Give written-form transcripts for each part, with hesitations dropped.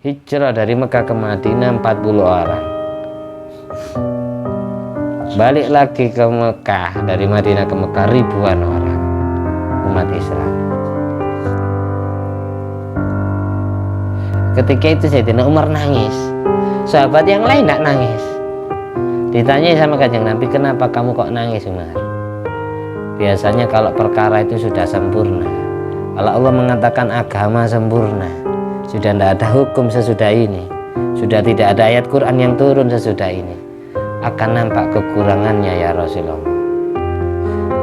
hijrah dari Mekah ke Madinah 40 orang. Balik lagi ke Mekah, dari Madinah ke Mekah ribuan orang umat Islam. Ketika itu Sayyidina Umar nangis, sahabat yang lain tidak nangis. Ditanya sama Kanjeng Nabi, kenapa kamu kok nangis Umar? Biasanya kalau perkara itu sudah sempurna, kalau Allah mengatakan agama sempurna, sudah tidak ada hukum sesudah ini, sudah tidak ada ayat Quran yang turun sesudah ini, akan nampak kekurangannya ya Rasulullah.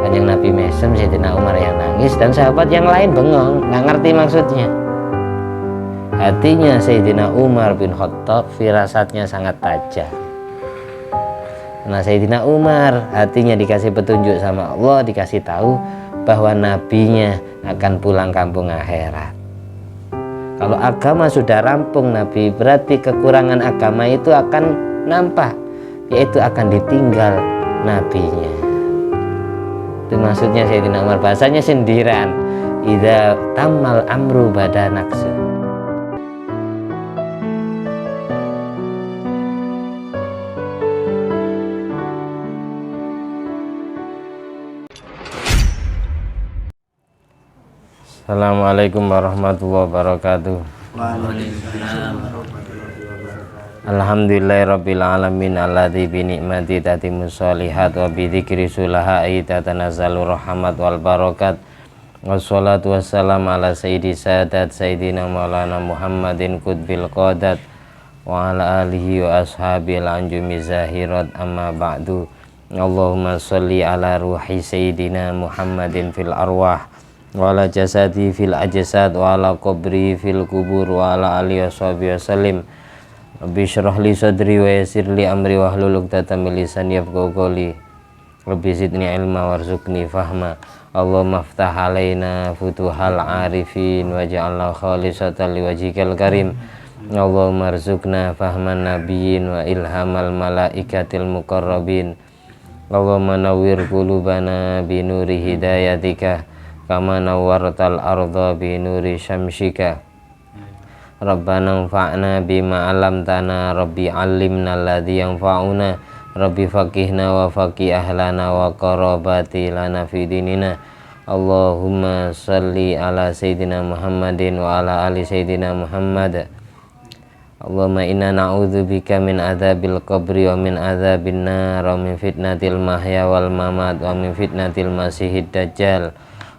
Kanjeng Nabi mesem, Sayyidina Umar yang nangis, dan sahabat yang lain bengong, nggak ngerti maksudnya. Hatinya Sayyidina Umar bin Khattab, firasatnya sangat tajam. Nah, Sayyidina Umar hatinya dikasih petunjuk sama Allah, dikasih tahu bahwa nabinya akan pulang kampung akhirat. Kalau agama sudah rampung Nabi, berarti kekurangan agama itu akan nampak, yaitu akan ditinggal nabinya. Itu maksudnya Sayyidina Umar, bahasanya sindiran. Idza tamal amru badanaksu. Assalamualaikum warahmatullahi wabarakatuh. Alhamdulillahirabbil alamin alladzi bi ni'mati tatimmus sholihat wa bi dzikri sulahai tatanazzalu rahmat wal barakat. Wassalatu wassalamu ala sayyidi sadat sayyidina maulana Muhammadin qutbil qadat wa ala alihi wa ashabil anjumi zahirat amma ba'du. Allahumma sholli ala ruhi sayyidina Muhammadin fil arwah wa ala jasadi fil ajsad wa ala qabri fil kubur wa ala alihi washabihi wasallim. Rabbi syrah li sadri wa yassir li amri wa hlul 'uqdatam min lisani yafqahu qawli. Rabbi zidni ilma warzuqni fahma. Allahumma iftah alaina futuhal arifin waj'alna khalisatan liwajhikal karim. Allahumma arzuqna fahman nabiyyin wa ilhamal malaikatil muqarrabin. Allahumma nawwir qulubana bi nuri hidayatika kama nawwartal arda bi nuri syamsika. Rabbana anfa'na bima 'allamtana, Rabbi 'allimna alladzi yanfa'una, Rabbi faqihna wa faqih ahlana wa qarabati lana fi dinina. Allahumma shalli ala sayyidina Muhammadin wa ala ali sayyidina Muhammad. Allahumma inna na'udzubika min adzabil qabri wa min adzabin nar wa min fitnatil mahya wal mamat wa min fitnatil masiihid dajjal.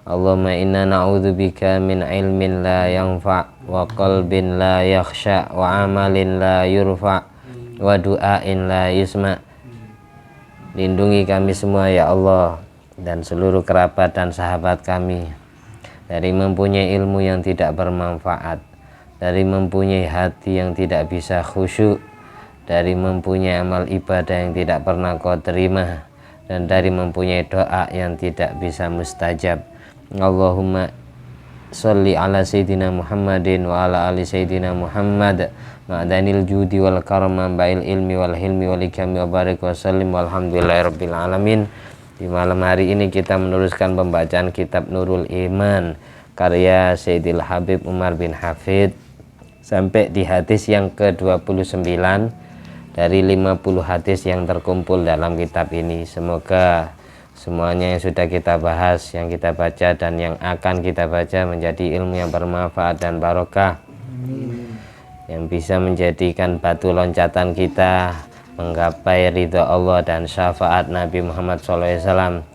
Allahumma inna na'udzubika min ilmin la yanfa' wa qalbin la yakhsha wa amalin la yurfa' wa du'ain la yusma'. Lindungi kami semua ya Allah dan seluruh kerabat dan sahabat kami dari mempunyai ilmu yang tidak bermanfaat, dari mempunyai hati yang tidak bisa khusyuk, dari mempunyai amal ibadah yang tidak pernah kau terima, dan dari mempunyai doa yang tidak bisa mustajab. Allahumma sholli ala sayyidina Muhammadin wa ala ali sayyidina Muhammad ma'danil judi wal karma ba'il ilmi wal hilmi wal ikami wa barik wa sallim walhamdulillahirabbil alamin. Di malam hari ini kita meneruskan pembacaan kitab Nurul Iman karya Sayyidil Habib Umar bin Hafid sampai di hadis yang ke-29 dari 50 hadis yang terkumpul dalam kitab ini. Semoga semuanya yang sudah kita bahas, yang kita baca dan yang akan kita baca menjadi ilmu yang bermanfaat dan barokah, yang bisa menjadikan batu loncatan kita menggapai ridha Allah dan syafaat Nabi Muhammad SAW,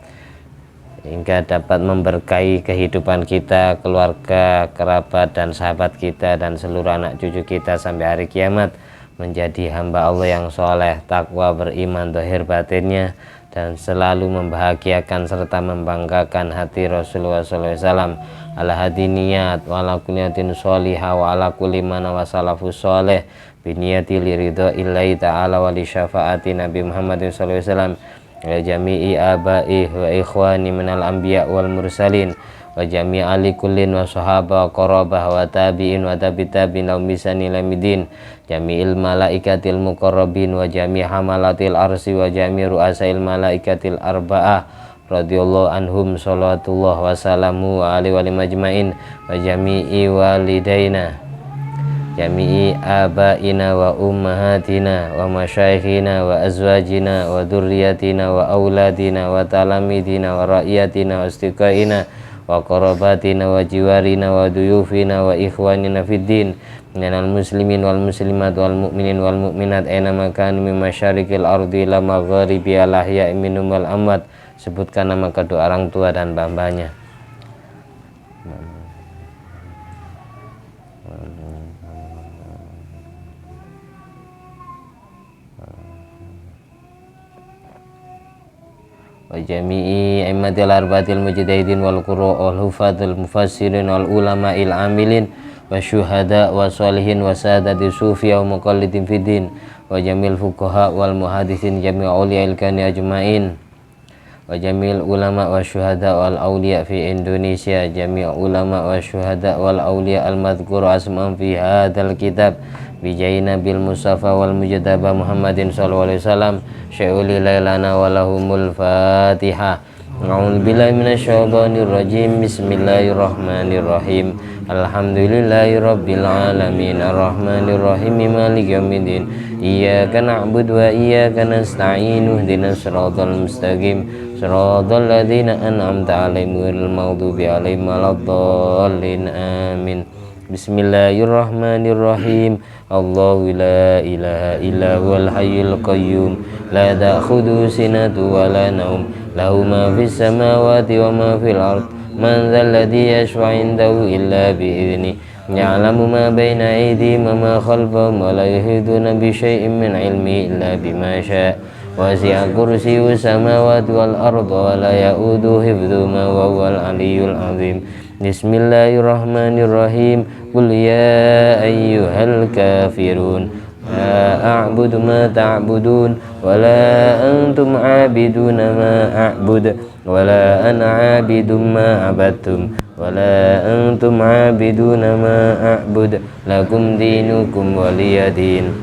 hingga dapat memberkahi kehidupan kita, keluarga, kerabat dan sahabat kita dan seluruh anak cucu kita sampai hari kiamat, menjadi hamba Allah yang soleh, takwa, beriman zahir batinnya, dan selalu membahagiakan serta membanggakan hati Rasulullah SAW. Ala hadi niyat wa ala kulliyatin sholihah wa ala kulli mana wa salafus sholih biniyati liridho illahi ta'ala wa li syafaati Nabi Muhammadin SAW wa jami'i abai wa ikhwani minal anbiya wal mursalin wa jami'i ali kullin wa sahaba wa qarabah wa tabi'in wa tabi'in wa misani lamidin jami'il malaikatil muqarrabin wa jami' hamalatil arsi wa jami' ru'asail malaikatil arba'ah radhiyallahu anhum salawatullah wa salamu wa alihi wa majma'in wa jami'i walidaina jami'i abaina wa ummahatina wa masyayikhina wa azwajina wa dzurriyyatina wa auladina wa talamidina wa ra'iyatina wa istiqaina wa qarabatina wa jiwarina wa duyufina wa ikhwanina fid din minal muslimin wal muslimat wal mu'minin wal mu'minat aina makan min masyariqil ardi ila magharibi al ahya'i minhum wal amwat. Sebutkan nama kedua orang tua dan bapaknya. Wa jami'i a'immatil arba'atil mujtahidin wal qurra wal hufatul mufassirin wal ulama'il amilin wa syuhada wa sholihin wa sadati sufiya wa muqallidin fiddin wa jamil fuqaha wal muhadithin jami'u awliya'il kani ajma'in wa jamil ulama wa syuhada wal awliya fi Indonesia jami'u ulama wa syuhada wal awliya al madhkur asma'an fi hadzal kitab bijaina bil mustafa wal mujtaba Muhammadin sallallahu alaihi wasallam syai'uli lailana wa lahumul fatihah. A'udzu billahi minasyaitonir rajim. Bismillahirrahmanirrahim. Alhamdulillahirabbil alamin arrahmanir rahim maliki yaumiddin. Iyyaka na'budu wa iyyaka nasta'in ihdinas siratal mustaqim siratal ladzina an'amta 'alaihim ghairil maghdubi 'alaihim waladdallin. Amin. Bismillahirrahmanirrahim. Allahu la ilaha illa huwal hayyul qayyum la ta'khudhuhu sinatun wa la naum lahu ma fis samawati wa ma fil ard man dzal ladzi yashfa'u 'indahu illa bi idznihi ya'lamu ma baina aydihim wa ma khalfahum wa la yuhituna bi syai'in min 'ilmihi illa bima syaa' wasi'a kursiyyuhu samawati wal arda wa la ya'uduhu hifdhuhuma wa huwal 'aliyyul 'azim. Bismillahirrahmanirrahim. Qul ya ayyuhal kafirun la a'budu ma ta'budun wa la antum 'abiduna ma a'bud wa la ana 'abidum ma 'abadtum wa la antum 'abiduna ma a'bud lakum dinukum waliyadin.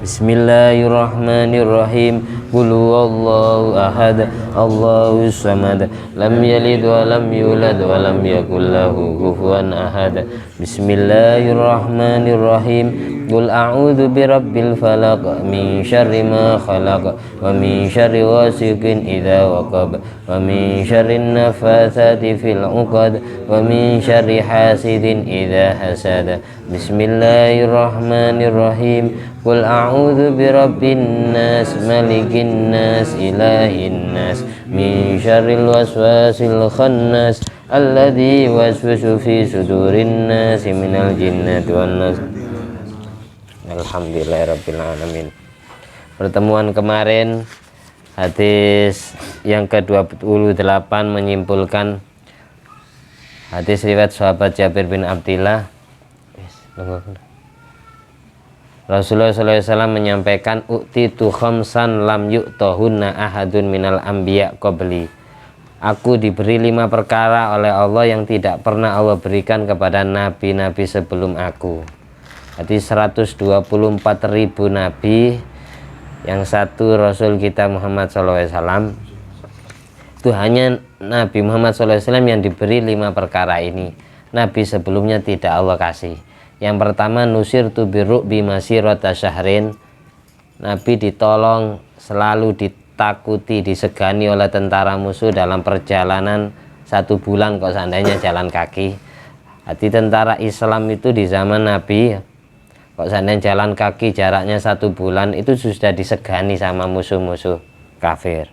Bismillahirrahmanirrahim. Qul huwallahu ahad Allahus samad lam yalid wa lam yulad wa lam yakul lahu kufuwan ahad. Bismillahirrahmanirrahim. Qul a'udzu birabbil falaq min syarri ma khalaq wa min syarri ghasiqin idza waqab wa min syarrin nafatsati fil 'uqad wa min syarri hasidin idza hasad. Bismillahirrahmanirrahim. Qul a'udzu birabbin nas malikin nas ilahin nas min syarril waswasil khannas alladzi waswisu fi sudurin nas minal jinnati wan nas. Alhamdulillahirabbil alamin. Pertemuan kemarin hadis yang ke-28 menyimpulkan hadis riwayat sahabat Jabir bin Abdillah. Rasulullah SAW menyampaikan uktitu khamsan lam yu'tahunna ahadun minal anbiya qabli. Aku diberi 5 perkara oleh Allah yang tidak pernah Allah berikan kepada nabi-nabi sebelum aku. Jadi 124.000 nabi, yang satu Rasul kita Muhammad SAW. Itu hanya Nabi Muhammad SAW yang diberi 5 perkara ini. Nabi sebelumnya tidak Allah kasih. Yang pertama, nusir tu birru'bi masirata syahrin. Nabi ditolong, selalu ditakuti, disegani oleh tentara musuh dalam perjalanan 1 bulan kok seandainya jalan kaki. Jadi tentara Islam itu di zaman Nabi kok seandainya jalan kaki jaraknya 1 bulan itu sudah disegani sama musuh-musuh kafir.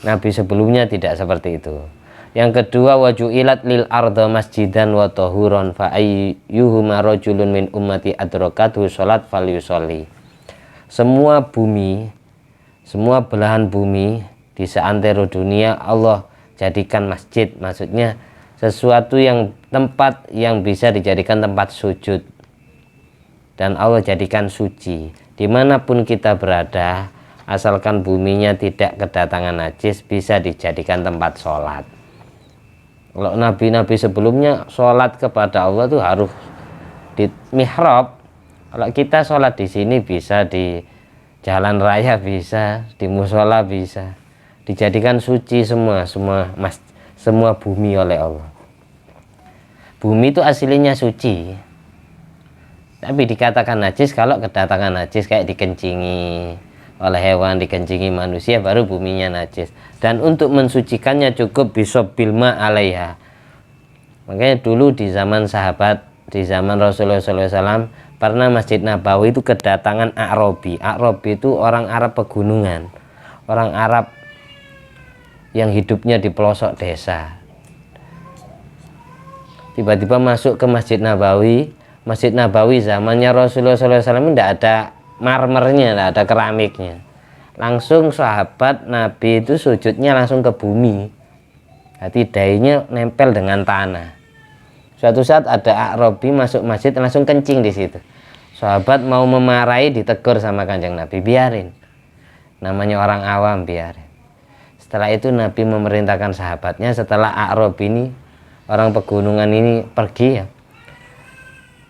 Nabi sebelumnya tidak seperti itu. Yang kedua, waju'ilat lil arda masjidan wa tahuron fa ayyuhuma rajulun min ummati adrakathu sholat falyusolli. Semua bumi, semua belahan bumi di seantero dunia Allah jadikan masjid. Maksudnya sesuatu yang tempat yang bisa dijadikan tempat sujud, dan Allah jadikan suci. Dimanapun kita berada, asalkan buminya tidak kedatangan najis, bisa dijadikan tempat sholat. Kalau nabi-nabi sebelumnya sholat kepada Allah itu harus di mihrab. Kalau kita sholat di sini bisa, di jalan raya bisa, di musola bisa, dijadikan suci semua bumi oleh Allah. Bumi itu aslinya suci. Tapi dikatakan najis kalau kedatangan najis kayak dikencingi oleh hewan, dikencingi manusia, baru buminya najis. Dan untuk mensucikannya cukup bisobil ma alaiha. Makanya dulu di zaman sahabat, di zaman Rasulullah SAW, pernah Masjid Nabawi itu kedatangan A'robi. A'robi itu orang Arab pegunungan, orang Arab yang hidupnya di pelosok desa. Tiba-tiba masuk ke Masjid Nabawi. Masjid Nabawi zamannya Rasulullah SAW tidak ada marmernya, tidak ada keramiknya. Langsung sahabat Nabi itu sujudnya langsung ke bumi. Jadi dahinya nempel dengan tanah. Suatu saat ada A'robi masuk masjid langsung kencing di situ. Sahabat mau memarahi, ditegur sama Kanjeng Nabi, biarin. Namanya orang awam, biarin. Setelah itu Nabi memerintahkan sahabatnya, setelah A'robi ini, orang pegunungan ini pergi ya,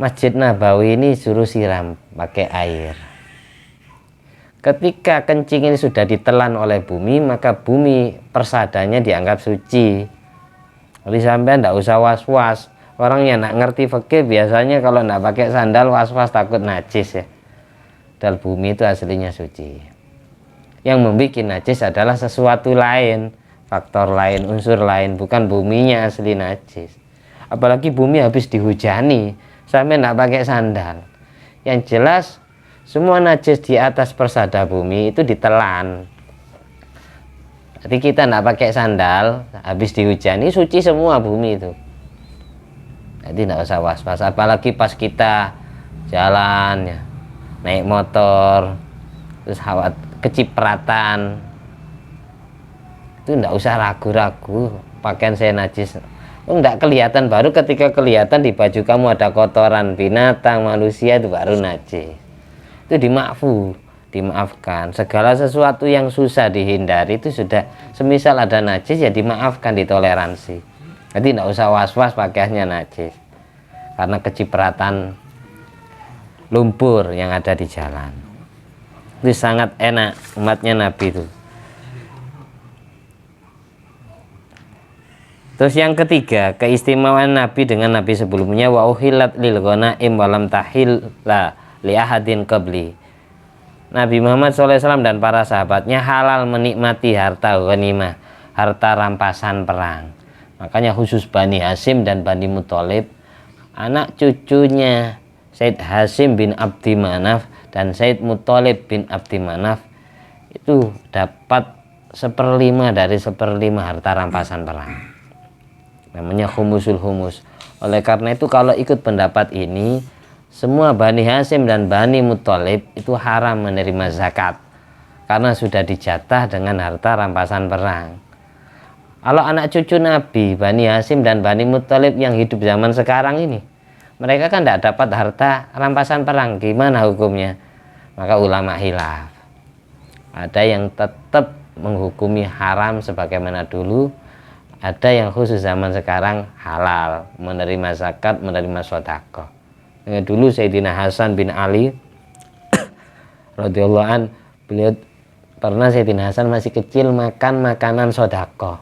Masjid Nabawi ini suruh siram pakai air. Ketika kencing ini sudah ditelan oleh bumi, maka bumi persadanya dianggap suci. Jadi sampai tidak usah was-was. Orang yang tidak ngerti fikih biasanya kalau tidak pakai sandal was-was takut najis ya. Padahal bumi itu aslinya suci. Yang membuat najis adalah sesuatu lain, faktor lain, unsur lain, bukan buminya asli najis. Apalagi bumi habis dihujani sampai tidak pakai sandal. Yang jelas semua najis di atas persada bumi itu ditelan. Jadi kita tidak pakai sandal, habis dihujani suci semua bumi itu. Jadi tidak usah was-was. Apalagi pas kita jalan ya, naik motor, terus kecipratan, itu tidak usah ragu-ragu pakaian saya najis. Tidak kelihatan, baru ketika kelihatan di baju kamu ada kotoran binatang, manusia, itu baru najis. Itu dimaafkan. Segala sesuatu yang susah dihindari itu sudah, semisal ada najis ya dimaafkan, ditoleransi. Jadi tidak usah was-was pakaiannya najis karena kecipratan lumpur yang ada di jalan. Itu sangat enak umatnya Nabi itu. Terus yang ketiga, keistimewaan Nabi dengan Nabi sebelumnya, wa uhillat lil ghanaim wa lam tahilla li ahadin qabli. Nabi Muhammad SAW dan para sahabatnya halal menikmati harta ghanimah, harta rampasan perang. Makanya khusus Bani Hasyim dan Bani Muthalib, anak cucunya Said Hasyim bin Abdi Manaf dan Said Muthalib bin Abdi Manaf itu dapat 1/5 dari 1/5 harta rampasan perang. Namanya humusul humus. Oleh karena itu kalau ikut pendapat ini, semua Bani Hasyim dan Bani Muthalib itu haram menerima zakat karena sudah dijatah dengan harta rampasan perang. Kalau anak cucu Nabi, Bani Hasyim dan Bani Muthalib yang hidup zaman sekarang ini, mereka kan tidak dapat harta rampasan perang. Gimana hukumnya? Maka ulama khilaf. Ada yang tetap menghukumi haram sebagaimana dulu, ada yang khusus zaman sekarang halal menerima zakat, menerima sedekah. Dulu Sayyidina Hasan bin Ali radhiyallahu an, beliau pernah, Sayyidina Hasan masih kecil, makan makanan sedekah,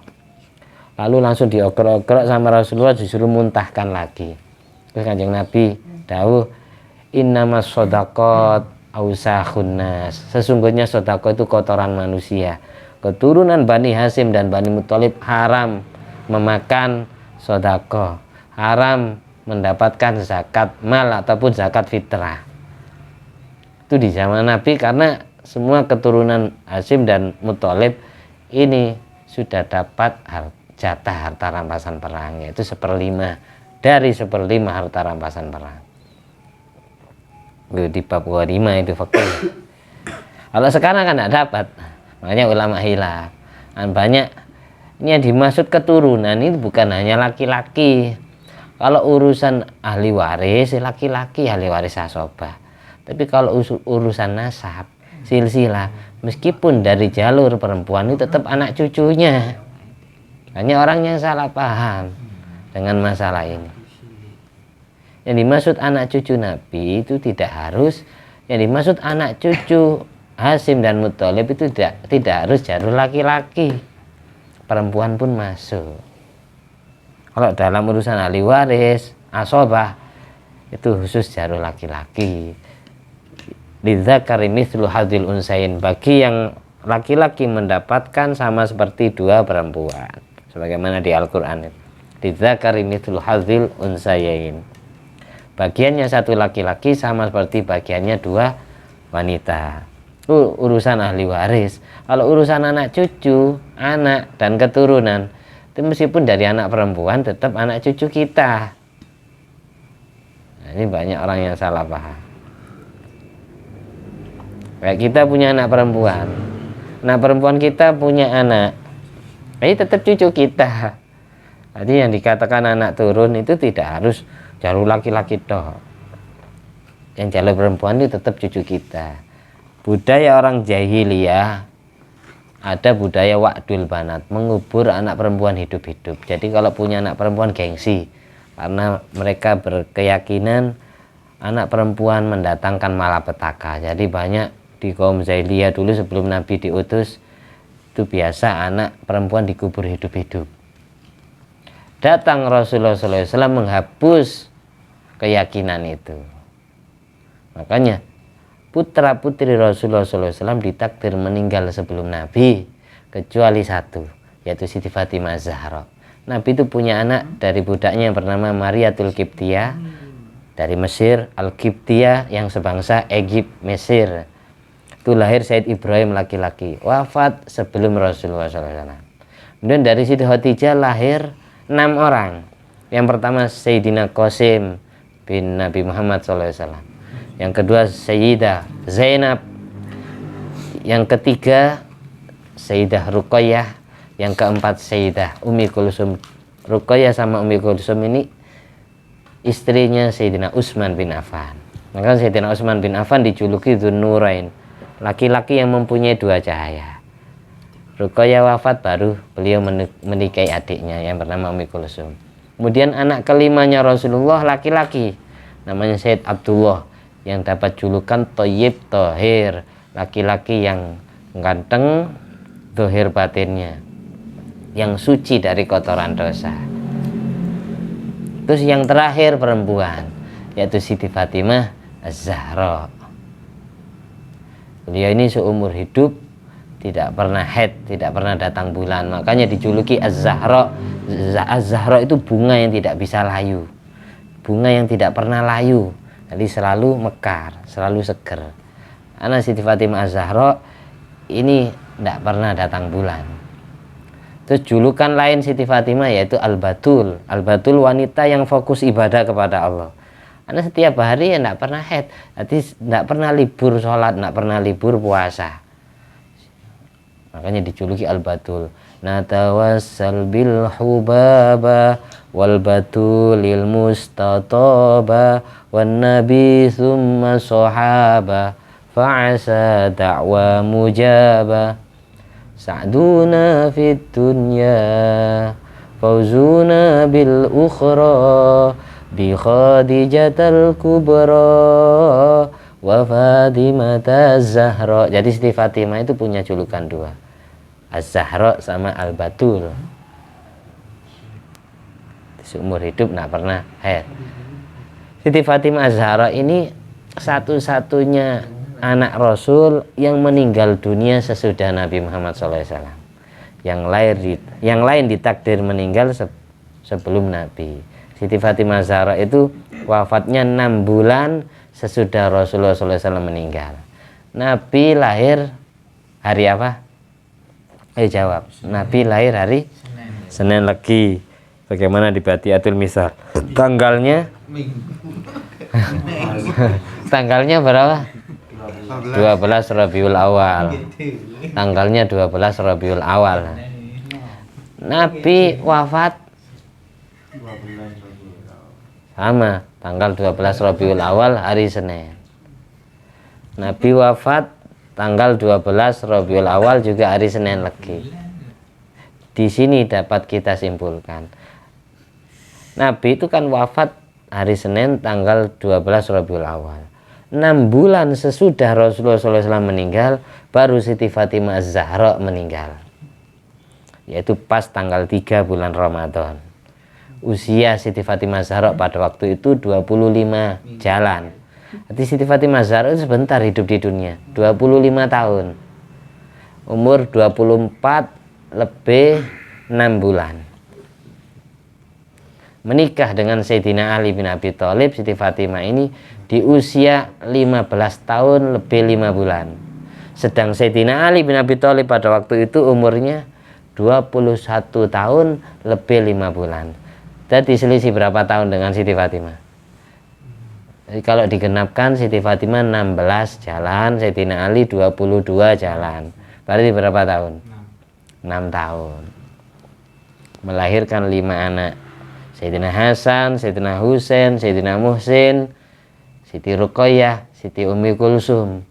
lalu langsung diokrok-okrok sama Rasulullah, disuruh muntahkan lagi. Terus Kanjeng Nabi dawuh, innamas shadaqat ausakhun nas, sesungguhnya sedekah itu kotoran manusia. Keturunan Bani Hasyim dan Bani Muthalib haram memakan sedekah, haram mendapatkan zakat mal ataupun zakat fitrah. Itu di zaman Nabi, karena semua keturunan Hasyim dan Muthalib ini sudah dapat jatah harta rampasan perang, yaitu 1/5 dari 1/5 harta rampasan perang. Di bab ghanimah itu fikih. Kalau sekarang kan tidak dapat. Makanya ulama khilaf. Banyak ini yang dimaksud keturunan itu bukan hanya laki-laki. Kalau urusan ahli waris, laki-laki ahli waris asobah. Tapi kalau urusan nasab, silsilah, meskipun dari jalur perempuan itu tetap anak cucunya. Hanya orang yang salah paham dengan masalah ini. Yang dimaksud anak cucu Nabi itu tidak harus, yang dimaksud anak cucu Hasyim dan Muthalib itu tidak harus jalur laki-laki, perempuan pun masuk. Kalau dalam urusan ahli waris, asobah, itu khusus jaruh laki-laki. Lidzakari mithlu hadzil unsayin, bagi yang laki-laki mendapatkan sama seperti dua perempuan, sebagaimana di Al-Qur'an. Lidzakari mithlu hadzil unsayin, bagiannya satu laki-laki sama seperti bagiannya dua wanita. Itu urusan ahli waris. Kalau urusan anak cucu, anak dan keturunan, itu meskipun dari anak perempuan tetap anak cucu kita. Nah, ini banyak orang yang salah paham. Kayak kita punya anak perempuan kita punya anak, ini tetap cucu kita. Jadi yang dikatakan anak turun itu tidak harus jalur laki-laki toh. Yang jalur perempuan itu tetap cucu kita. Budaya orang jahiliyah ada budaya wa'dul banat, mengubur anak perempuan hidup-hidup. Jadi kalau punya anak perempuan gengsi, karena mereka berkeyakinan anak perempuan mendatangkan malapetaka. Jadi banyak di kaum jahiliyah dulu sebelum Nabi diutus itu biasa anak perempuan dikubur hidup-hidup. Datang Rasulullah SAW menghapus keyakinan itu. Makanya putra putri Rasulullah SAW ditakdir meninggal sebelum Nabi kecuali satu, yaitu Siti Fatimah Zahra. Nabi itu punya anak dari budaknya yang bernama Mariatul Qibtiyah dari Mesir, Al-Qibtiyah yang sebangsa Egypt, Mesir. Itu lahir Said Ibrahim laki-laki, wafat sebelum Rasulullah SAW. Kemudian dari Siti Khadijah lahir 6 orang. Yang pertama Sayyidina Qasim bin Nabi Muhammad SAW. Yang kedua Sayyidah Zainab. Yang ketiga Sayyidah Ruqayyah. Yang keempat Sayyidah Ummi Kulsum. Ruqayyah sama Ummi Kulsum ini istrinya Sayyidina Utsman bin Affan. Maka Sayyidina Utsman bin Affan dijuluki Dzun-Nurain, laki-laki yang mempunyai dua cahaya. Ruqayyah wafat baru beliau menikahi adiknya yang bernama Ummi Kulsum. Kemudian anak kelimanya Rasulullah laki-laki, namanya Sayyid Abdullah, yang dapat julukan Thayyib Thahir, laki-laki yang ganteng, zahir batinnya, yang suci dari kotoran dosa. Terus yang terakhir perempuan, yaitu Siti Fatimah Az-Zahra. Beliau ini seumur hidup tidak pernah haid, tidak pernah datang bulan, makanya dijuluki Az-Zahra. Az-Zahra itu bunga yang tidak bisa layu, bunga yang tidak pernah layu, jadi selalu mekar, selalu seger. Anak Siti Fatimah Az-Zahra ini tidak pernah datang bulan. Terus julukan lain Siti Fatimah yaitu Al-Batul. Al-Batul wanita yang fokus ibadah kepada Allah. Karena setiap hari ya tidak pernah haid, jadi tidak pernah libur sholat, tidak pernah libur puasa. Makanya dijuluki Al-Batul. Natawassal bil hubaba wal batulil mustataba wan nabi thumma sahaba fa'asa da'wa mujaba sa'duna fid dunya fauzuna bil ukhra bi Khadijatal Kubra wa Fatimah Az-Zahra. Jadi Siti Fatimah itu punya julukan dua, Az-Zahra sama Al-Batul. Seumur hidup nggak pernah haid. Siti Fatimah Az-Zahra ini satu-satunya anak Rasul yang meninggal dunia sesudah Nabi Muhammad SAW. Yang lain ditakdir meninggal sebelum Nabi. Siti Fatimah Zahra itu wafatnya 6 bulan sesudah Rasulullah SAW meninggal. Nabi lahir hari apa? Ayo jawab. Nabi lahir hari Senin Legi. Bagaimana di Badiatul Misal? Tanggalnya berapa? 12 Rabiul Awal. Tanggalnya 12 Rabiul Awal. Nabi wafat sama tanggal 12 Rabiul Awal hari Senin. Nabi wafat tanggal 12 Rabiul Awal juga hari Senin Legi. Di sini dapat kita simpulkan, Nabi itu kan wafat hari Senin tanggal 12 Rabiul Awal. 6 bulan sesudah Rasulullah SAW meninggal, baru Siti Fatimah Az-Zahra meninggal, yaitu pas tanggal 3 bulan Ramadan. usia Siti Fatimah Zahra pada waktu itu 25 jalan. Jadi Siti Fatimah Zahra itu sebentar hidup di dunia, 25 tahun. Umur 24 lebih 6 bulan. Menikah dengan Sayyidina Ali bin Abi Thalib, Siti Fatimah ini di usia 15 tahun lebih 5 bulan. Sedang Sayyidina Ali bin Abi Thalib pada waktu itu umurnya 21 tahun lebih 5 bulan. Jadi selisih berapa tahun dengan Siti Fatimah? Jadi kalau digenapkan Siti Fatimah 16 jalan, Sayyidina Ali 22 jalan. Berarti berapa tahun? 6 tahun. Melahirkan 5 anak. Sayyidina Hasan, Sayyidina Husain, Sayyidina Muhsin, Siti Ruqayyah, Siti Ummi Kulsum.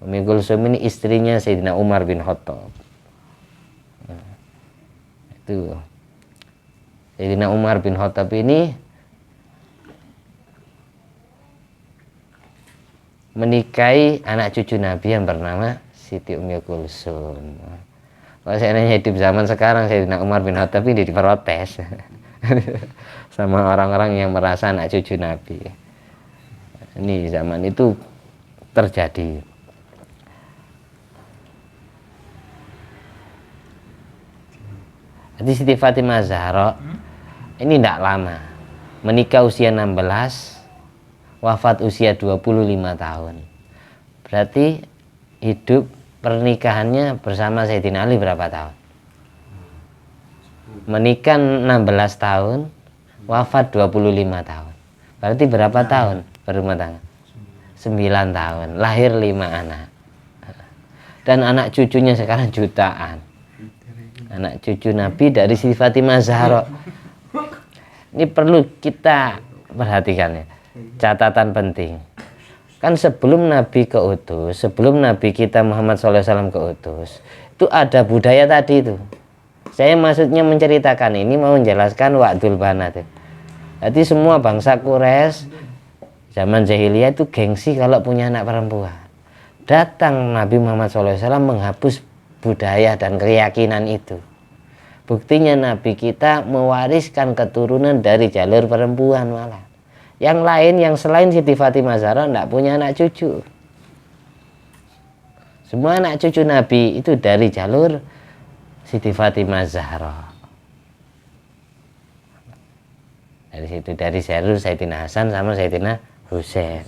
Ummi Kulsum ini istrinya Sayyidina Umar bin Khattab. Nah, itu Sayyidina Umar bin Khattab ini menikahi anak cucu Nabi yang bernama Siti Ummi Kulsum. Kalau saya nanya hidup zaman sekarang, Sayyidina Umar bin Khattab ini diprotes sama orang-orang yang merasa anak cucu Nabi. Ini zaman itu terjadi. Jadi Siti Fatimah Zahra ini tidak lama, menikah usia 16, wafat usia 25 tahun. Berarti hidup pernikahannya bersama Sayyidina Ali berapa tahun? Menikah 16 tahun, wafat 25 tahun. Berarti berapa tahun berumah tangga? 9 tahun, lahir 5 anak. Dan anak cucunya sekarang jutaan. Anak cucu Nabi dari Siti Fatimah Zahra. Ini perlu kita perhatikan ya. Catatan penting. Kan sebelum Nabi keutus, sebelum Nabi kita Muhammad SAW keutus, itu ada budaya tadi itu. Saya maksudnya menceritakan ini mau menjelaskan wa'dul banat. Jadi semua bangsa Quraisy zaman jahiliyah itu gengsi kalau punya anak perempuan. Datang Nabi Muhammad SAW menghapus budaya dan keyakinan itu. Buktinya Nabi kita mewariskan keturunan dari jalur perempuan malah. Yang lain yang selain Siti Fatimah Zahra tidak punya anak cucu. Semua anak cucu Nabi itu dari jalur Siti Fatimah Zahra. Dari situ, dari jalur Sayyidina Hasan sama Sayyidina Husain.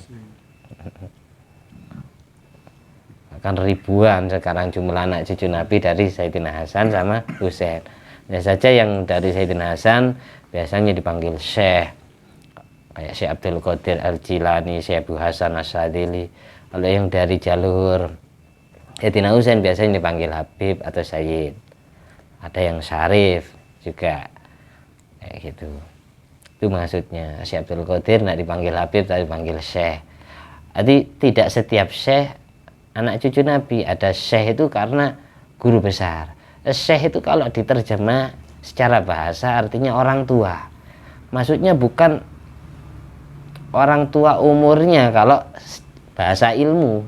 Kan ribuan sekarang jumlah anak cucu Nabi dari Sayyidina Hasan sama Husain. Ya saja yang dari Sayyidina Hasan biasanya dipanggil Syekh, kayak Syekh Abdul Qadir Al-Jilani, Syekh Abu Hasan Asyadili. Kalau yang dari jalur Sayyidina Husain biasanya dipanggil Habib atau Sayyid. Ada yang Syarif juga, kayak gitu. Itu maksudnya. Syekh Abdul Qadir tidak dipanggil Habib, tapi dipanggil Syekh. Jadi tidak setiap Syekh anak cucu Nabi. Ada Syekh itu karena guru besar. Syekh itu kalau diterjemah secara bahasa artinya orang tua. Maksudnya bukan orang tua umurnya kalau bahasa ilmu.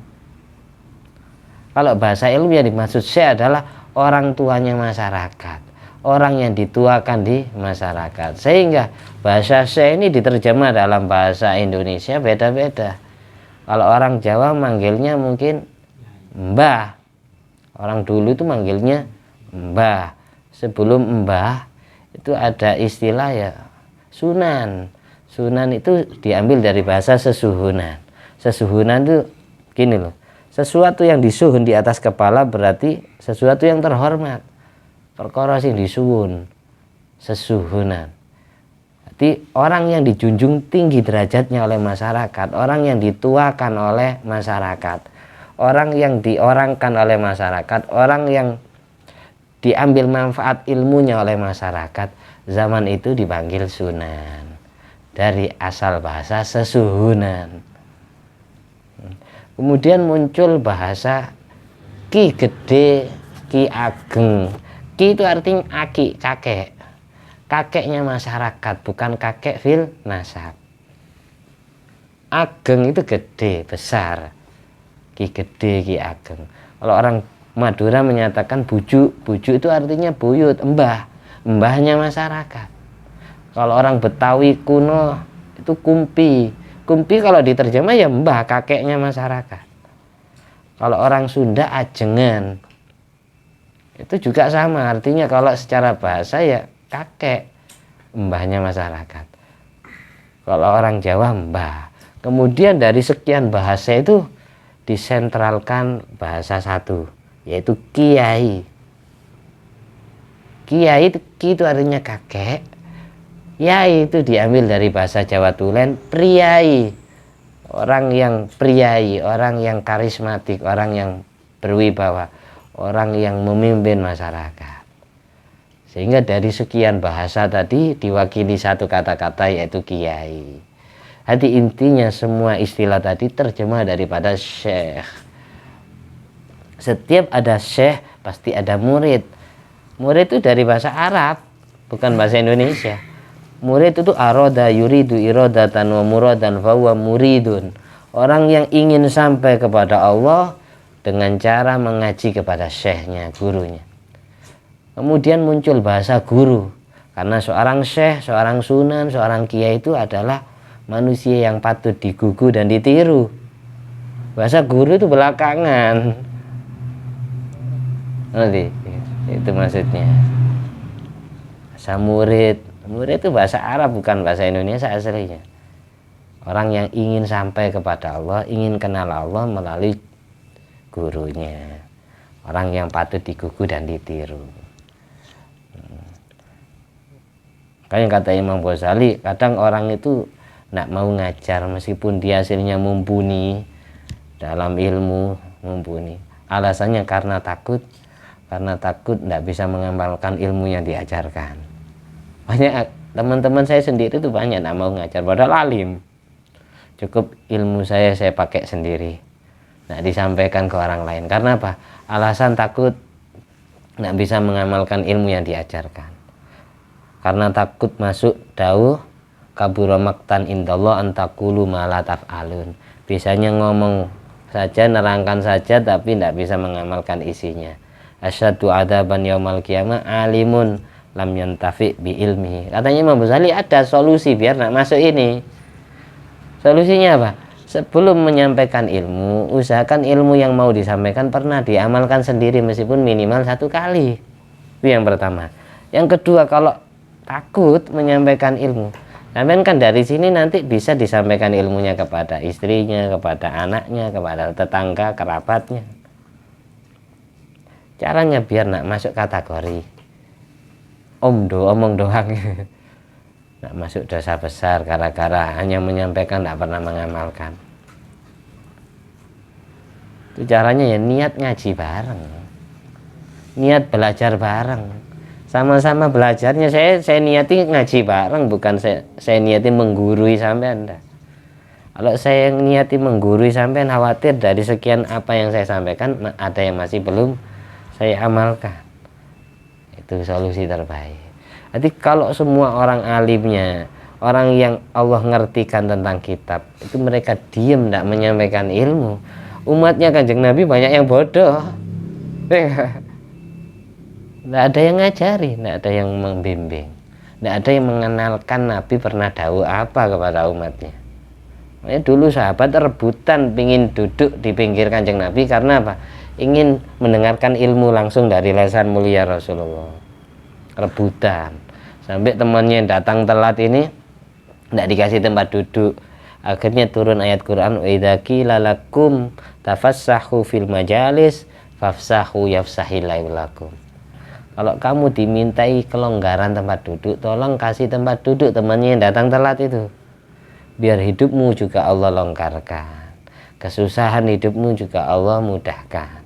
Kalau bahasa ilmu yang dimaksud Syekh adalah orang tuanya masyarakat, orang yang dituakan di masyarakat. Sehingga bahasa Syekh ini diterjemah dalam bahasa Indonesia beda-beda. Kalau orang Jawa manggilnya mungkin mbah. Orang dulu itu manggilnya mbah. Sebelum mbah itu ada istilah ya sunan. Sunan itu diambil dari bahasa sesuhunan. Sesuhunan itu gini loh. Sesuatu yang disuhun di atas kepala berarti sesuatu yang terhormat. Perkara sing disuwun, sesuhunan. Jadi orang yang dijunjung tinggi derajatnya oleh masyarakat, orang yang dituakan oleh masyarakat, orang yang diorangkan oleh masyarakat, orang yang diambil manfaat ilmunya oleh masyarakat, zaman itu dipanggil sunan. Dari asal bahasa sesuhunan. Kemudian muncul bahasa Ki Gede, Ki Ageng. Ki itu artinya aki, kakek. Kakeknya masyarakat, bukan kakek fil nasab. Ageng itu gede, besar. Ki Gede, Ki Ageng. Kalau orang Madura menyatakan bujuk, bujuk itu artinya buyut, mbah. Mbahnya masyarakat. Kalau orang Betawi kuno itu kumpi. Kumpi kalau diterjemah ya mbah, kakeknya masyarakat. Kalau orang Sunda ajengan. Itu juga sama, artinya kalau secara bahasa ya kakek, mbahnya masyarakat. Kalau orang Jawa mbah. Kemudian dari sekian bahasa itu disentralkan bahasa satu, yaitu kiai. Kiai itu, ki itu artinya kakek. Yai itu diambil dari bahasa Jawa Tulen, priai. Orang yang priai, orang yang karismatik, orang yang berwibawa, orang yang memimpin masyarakat. Sehingga dari sekian bahasa tadi diwakili satu kata-kata, yaitu kiai. Jadi intinya semua istilah tadi terjemah daripada syekh. Setiap ada syekh pasti ada murid. Murid itu dari bahasa Arab, bukan bahasa Indonesia. Murid itu aroda yuridu irodatan wa muradan fahuwa muridun. Orang yang ingin sampai kepada Allah dengan cara mengaji kepada syekhnya, gurunya. Kemudian muncul bahasa guru, karena seorang syekh, seorang sunan, seorang kiai itu adalah manusia yang patut digugu dan ditiru. Bahasa guru itu belakangan. Nanti itu maksudnya. Bahasa murid, murid itu bahasa Arab bukan bahasa Indonesia aslinya. Orang yang ingin sampai kepada Allah, ingin kenal Allah melalui gurunya. Orang yang patut digugu dan ditiru. Kayak kata Imam Ghazali, kadang orang itu nggak mau ngajar meskipun dia hasilnya mumpuni dalam ilmu, mumpuni. Alasannya karena takut nggak bisa mengamalkan ilmu yang diajarkan. Banyak teman-teman saya sendiri itu banyak nggak mau ngajar, padahal alim. Cukup ilmu saya pakai sendiri, nggak disampaikan ke orang lain. Karena apa? Alasan takut nggak bisa mengamalkan ilmu yang diajarkan. Karena takut masuk dauh kabura maktan indallah antakulu ma la taf'alun. Biasanya ngomong saja, nerangkan saja, tapi tidak bisa mengamalkan isinya. Asyaddu adzaban yaumal qiyamah alimun lam yantafi bi ilmi. Katanya Imam Ghazali ada solusi biar nak masuk ini. Solusinya apa? Sebelum menyampaikan ilmu, usahakan ilmu yang mau disampaikan pernah diamalkan sendiri meskipun minimal 1 kali. Itu yang pertama. Yang kedua, kalau takut menyampaikan ilmu, sampean kan dari sini nanti bisa disampaikan ilmunya kepada istrinya, kepada anaknya, kepada tetangga, kerabatnya. Caranya biar nak masuk kategori omong doang. Nak masuk dosa besar gara-gara hanya menyampaikan, tidak pernah mengamalkan. Itu caranya ya niat ngaji bareng, niat belajar bareng, sama-sama belajarnya. Saya niati ngaji bareng, bukan saya niati menggurui sampean. Kalau saya niati menggurui sampean, khawatir dari sekian apa yang saya sampaikan ada yang masih belum saya amalkan. Itu solusi terbaik. Jadi kalau semua orang alimnya, orang yang Allah ngertikan tentang kitab, itu mereka diam tidak menyampaikan ilmu, umatnya Kanjeng Nabi banyak yang bodoh. Tidak ada yang ngajari, tidak ada yang membimbing, tidak ada yang mengenalkan Nabi pernah dawuh apa kepada umatnya. Makanya dulu sahabat rebutan pingin duduk di pinggir Kanjeng Nabi karena apa? Ingin mendengarkan ilmu langsung dari lisan mulia Rasulullah. Rebutan sampai temannya yang datang telat ini tidak dikasih tempat duduk. Akhirnya turun ayat Quran, wa idza qila lakum tafassahu fil majalis fafsahu yafsahillahu lakum. Kalau kamu dimintai kelonggaran tempat duduk, tolong kasih tempat duduk temannya yang datang telat itu. Biar hidupmu juga Allah longgarkan, kesusahan hidupmu juga Allah mudahkan,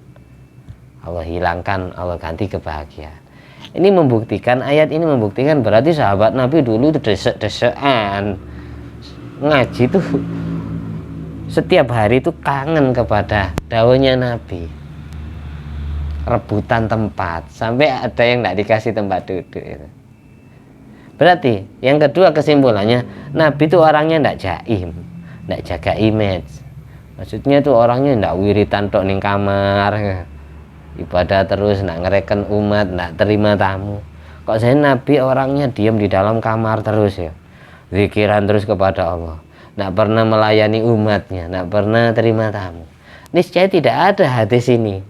Allah hilangkan, Allah ganti kebahagiaan. Ini membuktikan, ayat ini membuktikan berarti sahabat Nabi dulu itu desek-desekan ngaji tuh, setiap hari itu kangen kepada dawuhnya Nabi, rebutan tempat sampai ada yang tidak dikasih tempat duduk itu. Berarti yang kedua kesimpulannya, Nabi itu orangnya tidak jaim, tidak jaga image. Maksudnya itu orangnya tidak wiritan tok ning kamar, ibadah terus, tidak ngereken umat, tidak terima tamu. Kok saya Nabi orangnya diam di dalam kamar terus ya, zikiran terus kepada Allah, tidak pernah melayani umatnya, tidak pernah terima tamu. Niscaya tidak ada hadis ini.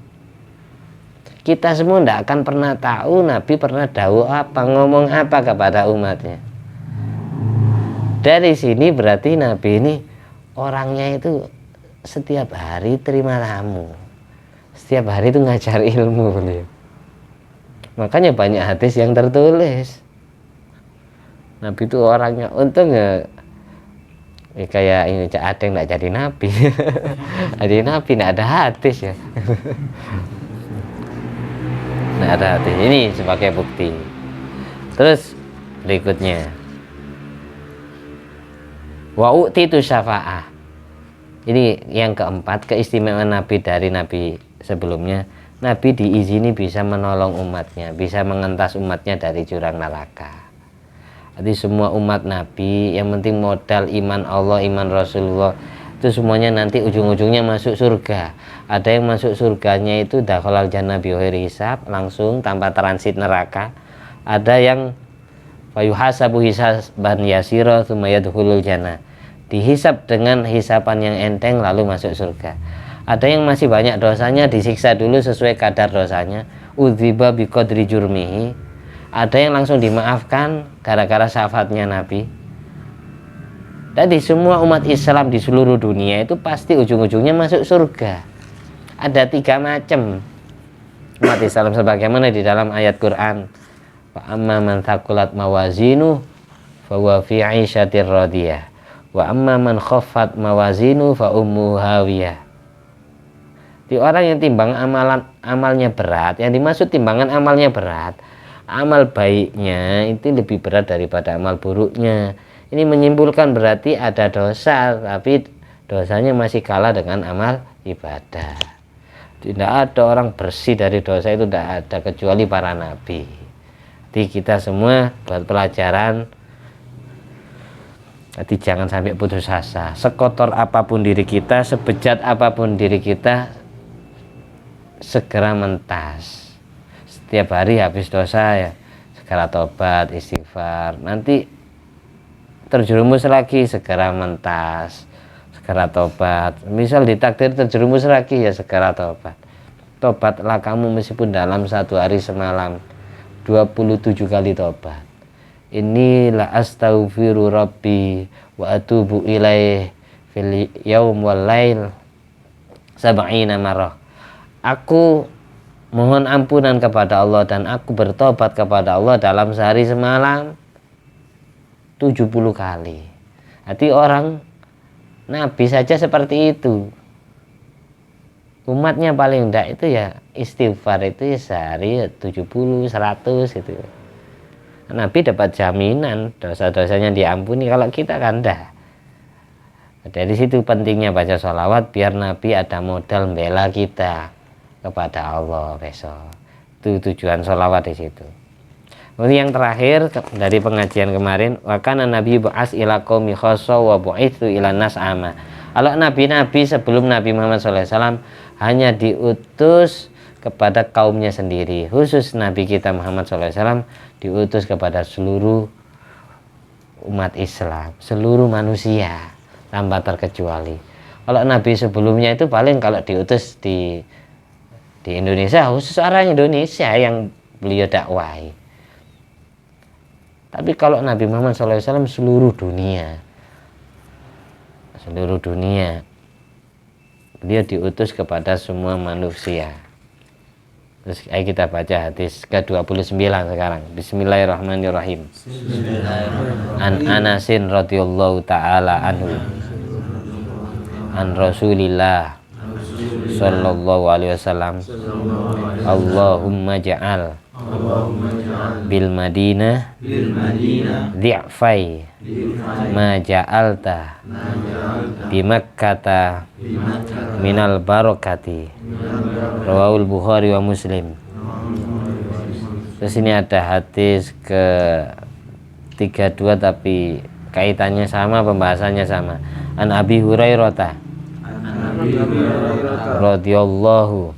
Kita semua tidak akan pernah tahu Nabi pernah dawuh apa, ngomong apa kepada umatnya. Dari sini berarti Nabi ini orangnya itu setiap hari terima tamu, setiap hari itu ngajar ilmu beliau. Makanya banyak hadis yang tertulis. Nabi itu orangnya, untung ya, kayak ini ada yang nggak jadi nabi. Jadi nabi nggak ada hadis ya. Nggak ada hadis. Ini sebagai bukti. Terus berikutnya, wa u'titu syafa'ah. Ini yang keempat, keistimewaan Nabi dari Nabi sebelumnya. Nabi diizini bisa menolong umatnya, bisa mengentas umatnya dari jurang neraka. Jadi semua umat Nabi yang penting modal iman Allah, iman Rasulullah, itu semuanya nanti ujung-ujungnya masuk surga. Ada yang masuk surganya itu dakhalal jannah bighairi hisab, langsung tanpa transit neraka. Ada yang fayuhasabu hisaban yasira tsumma yadkhulul jannah, dihisab dengan hisapan yang enteng lalu masuk surga. Ada yang masih banyak dosanya, disiksa dulu sesuai kadar dosanya, udziba biqadri jurmihi. Ada yang langsung dimaafkan gara-gara syafaatnya Nabi. Jadi semua umat Islam di seluruh dunia itu pasti ujung-ujungnya masuk surga. Ada 3 macam umat Islam sebagaimana di dalam ayat Quran. Wa amma man thaqulat mawazinu fa huwa fi 'ishatir radiyah. Wa amma man khaffat mawazinu fa ummuhu hawiyah. Di orang yang timbang amalnya berat, yang dimaksud timbangan amalnya berat, amal baiknya itu lebih berat daripada amal buruknya. Ini menyimpulkan berarti ada dosa, tapi dosanya masih kalah dengan amal ibadah. Tidak ada orang bersih dari dosa, itu tidak ada kecuali para nabi. Jadi kita semua buat pelajaran. Jadi jangan sampai putus asa. Sekotor apapun diri kita, sebejat apapun diri kita, segera mentas. Setiap hari habis dosa ya segera tobat, istighfar. Nanti terjerumus lagi, segera mentas, segera tobat. Misal ditakdir terjerumus lagi ya segera tobat. Tobatlah kamu meskipun dalam 1 hari semalam 27 kali tobat. Inilah astaghfiru rabbi wa atubu ilaih fil yaum wal lail sab'ina marrah. Aku mohon ampunan kepada Allah dan aku bertobat kepada Allah dalam sehari semalam 70 kali. Jadi orang Nabi saja seperti itu. Umatnya paling enggak itu ya istighfar itu ya sehari 70, 100 gitu. Nabi dapat jaminan dosa-dosanya diampuni, kalau kita kan enggak. Dari situ pentingnya baca sholawat biar Nabi ada modal membela kita kepada Allah besok. Itu tujuan sholawat di situ. Kemudian yang terakhir dari pengajian kemarin, wa kana nabi ba'as ila qaumi khassa wa bu'itsu ila nas amma. Kalau nabi-nabi sebelum Nabi Muhammad SAW hanya diutus kepada kaumnya sendiri, khusus Nabi kita Muhammad SAW diutus kepada seluruh umat Islam, seluruh manusia tanpa terkecuali. Kalau Nabi sebelumnya itu paling kalau diutus di Indonesia, khusus orang Indonesia yang beliau dakwai. Tapi kalau Nabi Muhammad SAW seluruh dunia, beliau diutus kepada semua manusia. Terus ayo kita baca hadis ke-29 sekarang. Bismillahirrahmanirrahim. An Anasin radhiyallahu ta'ala anhu an Rasulillah sallallahu alaihi wasallam, Allahumma ja'al bil Madinah dhi'fai ma ja'alta bi Makkata minal barakati, rawahul Bukhari wa Muslim. Terus ini ada hadis ke 32 tapi kaitannya sama, pembahasannya sama. An Abi Hurairah radhiyallahu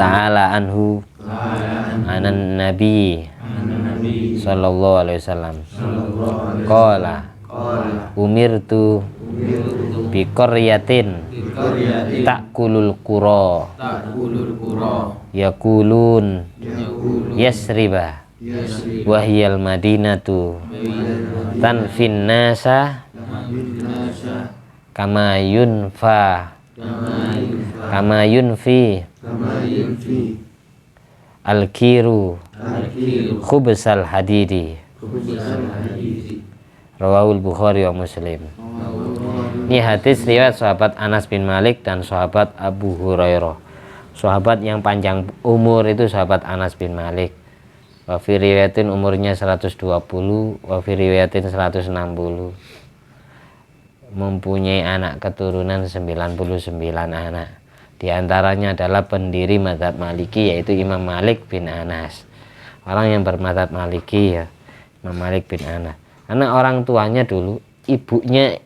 ta'ala anhu anan nabi sallallahu alaihi wasallam qala umirtu bi qaryatin ta'kulul qura yaqulun yasriba wa hiyal madinatu tanfin nasa kama yunfi al-kiru khubsal hadidi. Rawahul Bukhari wa Muslim. Ini hadis riwayat sahabat Anas bin Malik dan sahabat Abu Hurairah. Sahabat yang panjang umur itu sahabat Anas bin Malik. Wa fi riwayatin umurnya 120, wa fi riwayatin 160. Mempunyai anak keturunan 99 anak. Di antaranya adalah pendiri mazhab Maliki, yaitu Imam Malik bin Anas. Orang yang bermazhab Maliki ya, Imam Malik bin Anas. Karena orang tuanya dulu, ibunya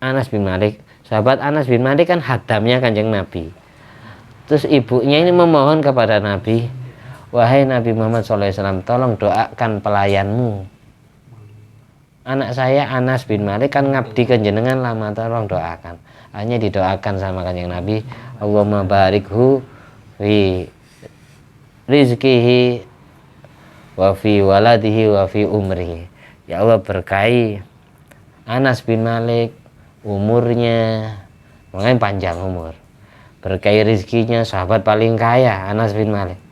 Anas bin Malik, sahabat Anas bin Malik kan hadamnya Kanjeng Nabi. Terus ibunya ini memohon kepada Nabi, wahai Nabi Muhammad SAW, tolong doakan pelayanmu. Anak saya Anas bin Malik kan ngabdi ke jenengan lama, tolong doakan. Hanya didoakan sama Kanjeng Nabi, Allahumma barikhu fi rizkihi wa fi waladihi wa fi umrihi. Ya Allah, berkahi Anas bin Malik umurnya, makanya panjang umur. Berkahi rizkinya, sahabat paling kaya Anas bin Malik.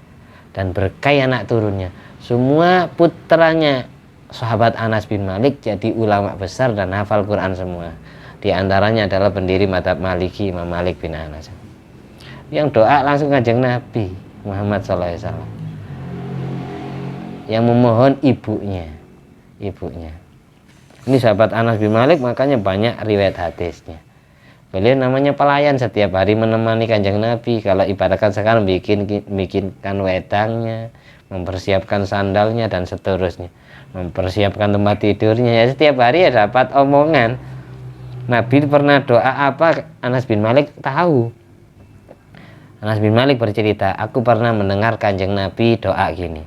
Dan berkahi anak turunnya. Semua putranya sahabat Anas bin Malik jadi ulama besar dan hafal Quran semua. Di antaranya adalah pendiri mazhab Maliki, Imam Malik bin Anas. Yang doa langsung Kanjeng Nabi Muhammad SAW. Yang memohon ibunya. Ini sahabat Anas bin Malik, makanya banyak riwayat hadisnya. Beliau namanya pelayan, setiap hari menemani Kanjeng Nabi. Kalau ibaratkan sekarang bikinkan wedangnya, mempersiapkan sandalnya dan seterusnya, mempersiapkan tempat tidurnya. Ya setiap hari ya dapat omongan. Nabi pernah doa apa, Anas bin Malik tahu. Anas bin Malik bercerita, aku pernah mendengar Kanjeng Nabi doa gini,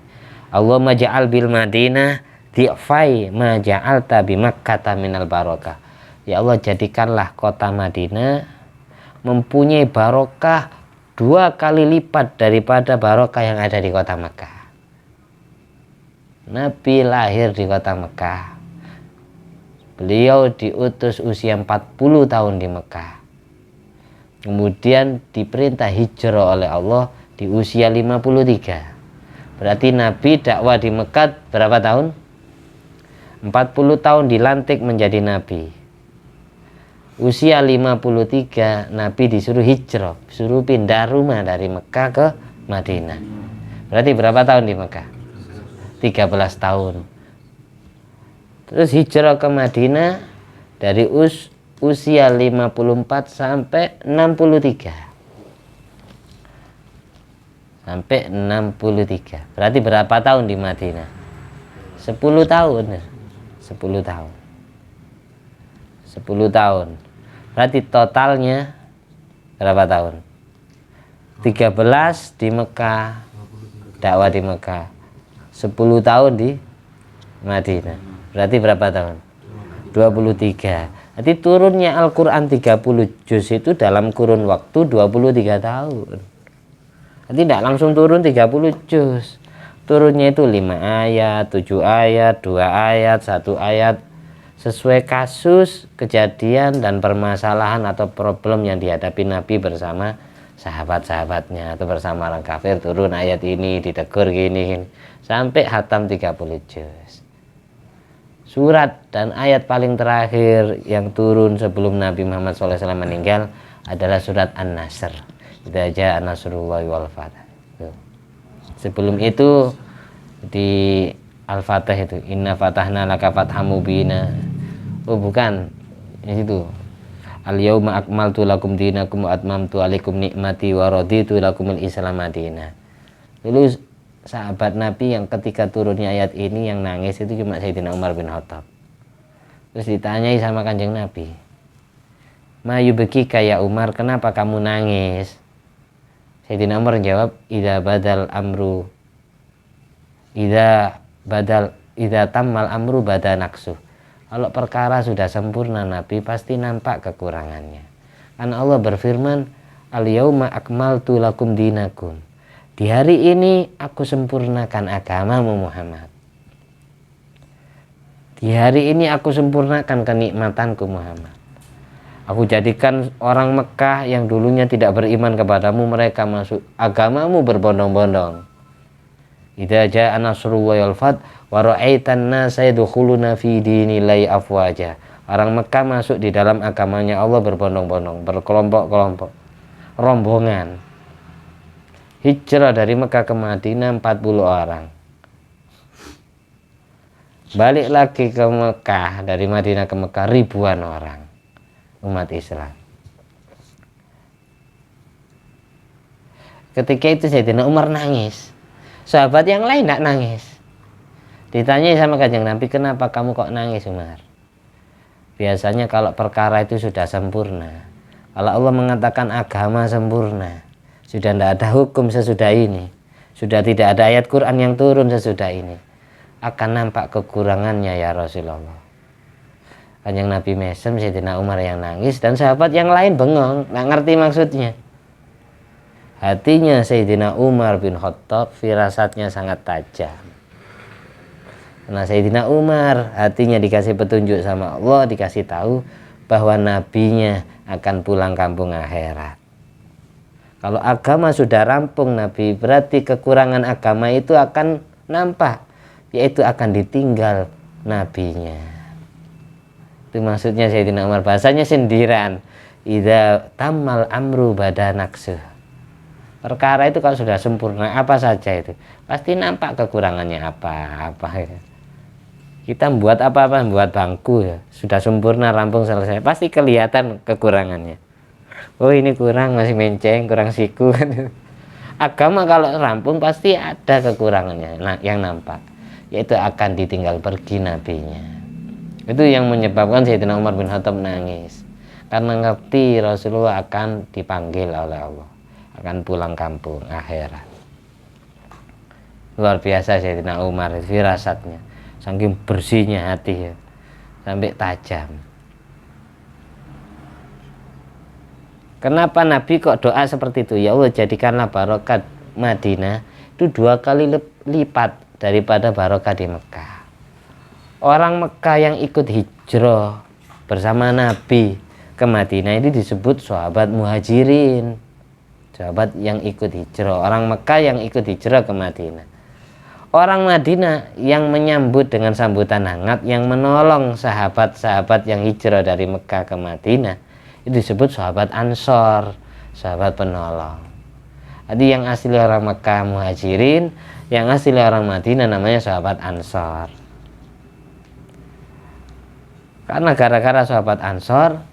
Allahumma ja'al bil Madinah di'fai ma ja'alta bi Makkah minal barokah. Ya Allah, jadikanlah kota Madinah mempunyai barokah 2 kali lipat daripada barokah yang ada di kota Mekah. Nabi lahir di kota Mekah. Beliau diutus usia 40 tahun di Mekah. Kemudian diperintah hijrah oleh Allah di usia 53. Berarti Nabi dakwah di Mekah berapa tahun? 40 tahun dilantik menjadi Nabi. Usia 53 Nabi disuruh hijrah, disuruh pindah rumah dari Mekah ke Madinah. Berarti berapa tahun di Mekah? 13 tahun. Terus hijrah ke Madinah dari usia 54 sampai 63. Sampai 63. Berarti berapa tahun di Madinah? 10 tahun. 10 tahun. 10 tahun. Berarti totalnya berapa tahun? 13 di Mekah, dakwah di Mekah. 10 tahun di Madinah. Berarti berapa tahun? 23. Berarti turunnya Al-Quran 30 juz itu dalam kurun waktu 23 tahun. Berarti tidak langsung turun 30 juz. Turunnya itu 5 ayat, 7 ayat, 2 ayat, 1 ayat, sesuai kasus, kejadian, dan permasalahan atau problem yang dihadapi Nabi bersama sahabat-sahabatnya atau bersama orang kafir. Turun ayat ini, ditegur gini, sampai hatam 30 juz. Surat dan ayat paling terakhir yang turun sebelum Nabi Muhammad SAW meninggal adalah surat An-Nasr. Idza jaa nasrullahi wal fath. Sebelum itu di Al-Fatah itu inna fatahna laka fatham mubina. Oh bukan, ini itu. Al-yauma akmaltu lakum dinakum wa atmamtu alaikum nikmati wa raditu lakumul Islam madinah. Dulu sahabat Nabi yang ketika turunnya ayat ini yang nangis itu cuma Sayyidina Umar bin Khattab. Terus ditanyai sama Kanjeng Nabi, "Ma yubkika ya Umar, kenapa kamu nangis?" Sayyidina Umar jawab, idza badal idza tammal amru bada naqsuh. Kalau perkara sudah sempurna Nabi pasti nampak kekurangannya. Karena Allah berfirman, al-yauma akmaltu lakum dinakum. Di hari ini aku sempurnakan agamamu Muhammad. Di hari ini aku sempurnakan kenikmatanku Muhammad. Aku jadikan orang Mekah yang dulunya tidak beriman kepadamu, mereka masuk agamamu berbondong-bondong. Idza jaa nasru wal fath wa ra'aitan nasa yadkhuluna fi dinillahi afwaja. Orang Mekah masuk di dalam agamanya Allah berbondong-bondong, berkelompok-kelompok, rombongan. Hijrah dari Mekah ke Madinah 40 orang. Balik lagi ke Mekah, dari Madinah ke Mekah ribuan orang umat Islam. Ketika itu Sayyidina Umar nangis. Sahabat yang lain tidak nangis. Ditanya sama Kanjeng Nabi, kenapa kamu kok nangis Umar? Biasanya kalau perkara itu sudah sempurna, kalau Allah mengatakan agama sempurna, sudah tidak ada hukum sesudah ini, sudah tidak ada ayat Quran yang turun sesudah ini, akan nampak kekurangannya ya Rasulullah. Kanjeng Nabi mesem, Sayyidina Umar yang nangis, dan sahabat yang lain bengong, nggak ngerti maksudnya. Hatinya Sayyidina Umar bin Khattab firasatnya sangat tajam. Karena Sayyidina Umar hatinya dikasih petunjuk sama Allah, dikasih tahu bahwa nabinya akan pulang kampung akhirat. Kalau agama sudah rampung Nabi, berarti kekurangan agama itu akan nampak, yaitu akan ditinggal nabinya. Itu maksudnya Sayyidina Umar, bahasanya sindiran. Idza tammal amru bada naqsuh. Perkara itu kalau sudah sempurna apa saja itu pasti nampak kekurangannya apa-apa ya. Kita buat apa-apa, buat bangku ya, sudah sempurna rampung selesai, pasti kelihatan kekurangannya. Oh ini kurang, masih menceng, kurang siku. Agama kalau rampung pasti ada kekurangannya. Nah, yang nampak yaitu akan ditinggal pergi nabinya. Itu yang menyebabkan Sayyidina Umar bin Khattab nangis, karena ngerti Rasulullah akan dipanggil oleh Allah, akan pulang kampung akhirat. Luar biasa Sayyidina Umar, firasatnya saking bersihnya hati ya, sampai tajam. Kenapa Nabi kok doa seperti itu? Ya Allah, jadikanlah barokah Madinah itu 2 kali lipat daripada barokah di Mekah. Orang Mekah yang ikut hijrah bersama Nabi ke Madinah ini disebut sahabat muhajirin, sahabat yang ikut hijrah. Orang Mekah yang ikut hijrah ke Madinah. Orang Madinah yang menyambut dengan sambutan hangat, yang menolong sahabat-sahabat yang hijrah dari Mekah ke Madinah, itu disebut sahabat Ansor, sahabat penolong. Jadi yang asli orang Mekah muhajirin, yang asli orang Madinah namanya sahabat Ansor. Karena gara-gara sahabat Ansor,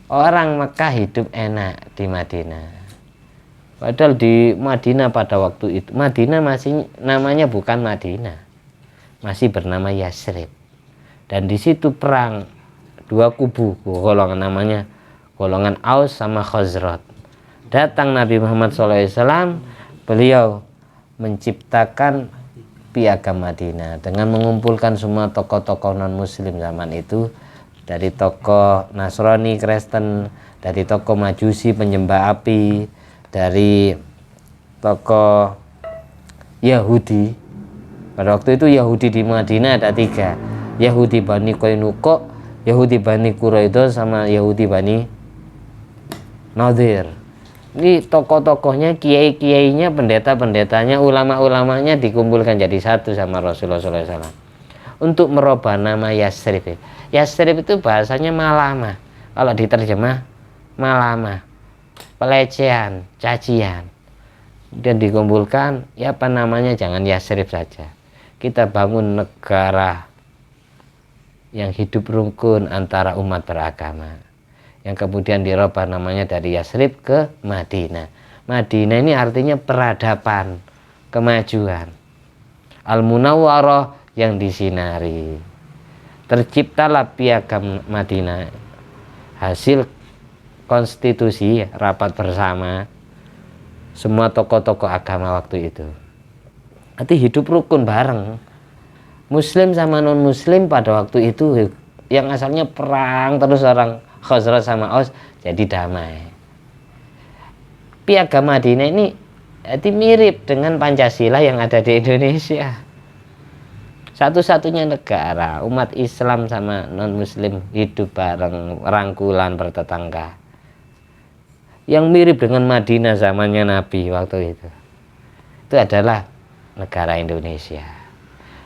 orang Mekah hidup enak di Madinah. Padahal di Madinah pada waktu itu, Madinah masih namanya bukan Madinah, masih bernama Yasrib. Dan di situ perang 2 kubu, golongan namanya golongan Aus sama Khazraj. Datang Nabi Muhammad SAW, beliau menciptakan piagam Madinah dengan mengumpulkan semua tokoh-tokoh non muslim zaman itu, dari tokoh Nasrani, Kristen, dari tokoh Majusi penyembah api, dari tokoh Yahudi. Pada waktu itu Yahudi di Madinah ada 3, Yahudi Bani Qainuqa, Yahudi Bani Quraidah, sama Yahudi Bani Nadir. Ini tokoh-tokohnya, kiai-kiainya, pendeta-pendetanya, ulama-ulamanya dikumpulkan jadi satu sama Rasulullah SAW untuk merubah nama Yasrib. Yasrib itu bahasanya malama, kalau diterjemah malama, pelecehan, cacian. Dan dikumpulkan, ya apa namanya, jangan Yasrib saja, kita bangun negara yang hidup rukun antara umat beragama, yang kemudian dirubah namanya dari Yasrib ke Madinah. Madinah ini artinya peradaban, kemajuan. Al-Munawwarah, yang disinari. Terciptalah piagam Madinah, hasil konstitusi rapat bersama semua tokoh-tokoh agama waktu itu. Nanti hidup rukun bareng. Muslim sama non muslim pada waktu itu yang asalnya perang terus orang Khazraj sama Aus jadi damai. Piagam Madinah ini mirip dengan Pancasila yang ada di Indonesia. Satu-satunya negara umat Islam sama non muslim hidup bareng, rangkulan bertetangga. Yang mirip dengan Madinah zamannya Nabi waktu itu adalah negara Indonesia.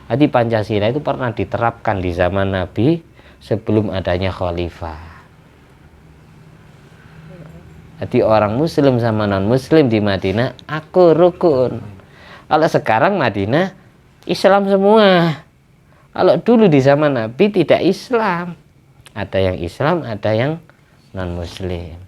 Jadi Pancasila itu pernah diterapkan di zaman Nabi sebelum adanya khalifah. Jadi orang muslim sama non muslim di Madinah aku rukun. Kalau sekarang Madinah Islam semua. Kalau dulu di zaman Nabi tidak Islam. Ada yang Islam, ada yang non muslim.